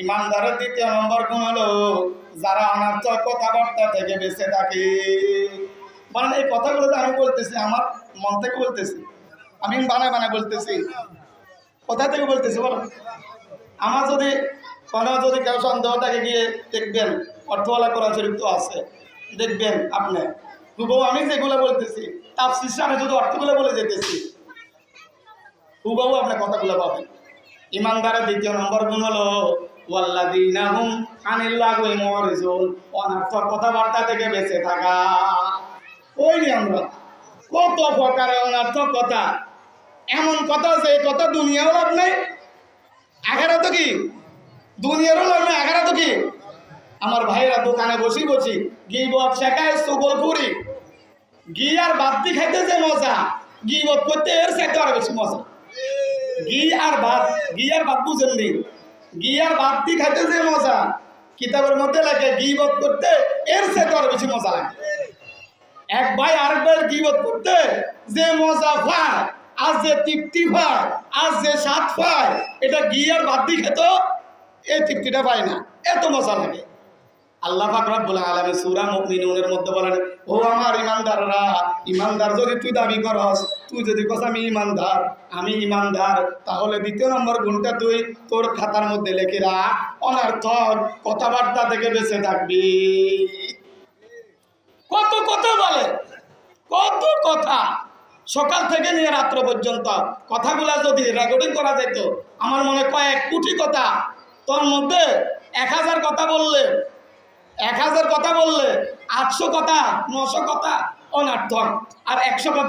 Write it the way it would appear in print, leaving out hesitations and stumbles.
ইমানদারের দ্বিতীয় নম্বর গুণ হলো যারা অনার্থক কথাবার্তা থেকে বেঁচে থাকে। মানে এই কথাগুলো তো আমি বলতেছি, আমার মন থেকে বলতেছি, আমি বানায় বানায় বলতেছি। কোথা থেকে বলতেছি বলো? আমার যদি কেউ সন্দেহ থাকে গিয়ে দেখবেন, অর্থওয়ালা কোরআন শরীফ তো আছে, দেখবেন আপনি হুবহু আমি যেগুলো বলতেছি তাফসীরে আমি যদি অর্থগুলো বলে যেতেছি, হুবহু আপনি কথাগুলো পাবেন। ইমানদারের দ্বিতীয় নম্বর গুণ হলো ওয়াল্লাযীনা হুম আনিল লাগwi মুরিজুন, অনর্থক কথাবার্তা থেকে বেঁচে থাকা। ওই যে আমরা কত প্রকারের অনর্থক কথা, এমন কথা যে কথা দুনিয়াও লাভ নাই, আখেরাত কি দুনিয়ারও লাভ নাই, আখেরাত কি। আমার ভাইরা দোকানে বসি গিবত শেখায়, চুগলখুরি, ঘি আর ভাত দিয়ে খাইতে যে মজা, গিবত করতে এর চাইতে আরো বেশি মজা। ঘি আর ভাত বুঝেননি, ঘি আর ভাত দিয়ে খাইতে যে মজা, কিতাবের মধ্যে লাগে গিবত করতে এর চাইতে আরো বেশি মজা লাগে। এক ভাই আরেক ভাইয়ের গিবত করতে যে মজা পায়, আজ যে তৃপ্তি পায়, আজ যে স্বাদ পায়, এটা ঘি আর ভাত দিয়ে খেত এই তৃপ্তিটা পায় না, এত মজা লাগে। আল্লাহ পাক রব্বুল আলামিন সূরা মুমিনুনের মধ্যে বলেন, ও আমার ইমানদাররা, ইমানদার যদি তুই দাবি করস, তুই যদি কস আমি ইমানদার, তাহলে দ্বিতীয় নম্বর গুণটা তুই তোর খাতার মধ্যে লিখে রাখ, অনর্থক কথাবার্তা থেকে বেঁচে থাকবি। কত কথা বলে, কত কথা, সকাল থেকে নিয়ে রাত্র পর্যন্ত কথাগুলা যদি রেকর্ডিং করা যেত, আমার মনে কয়েক কোটি কথা, তোর মধ্যে 1000 কথা বললে 800 কথা, 900 কথা অনর্থক, আর 100 কথা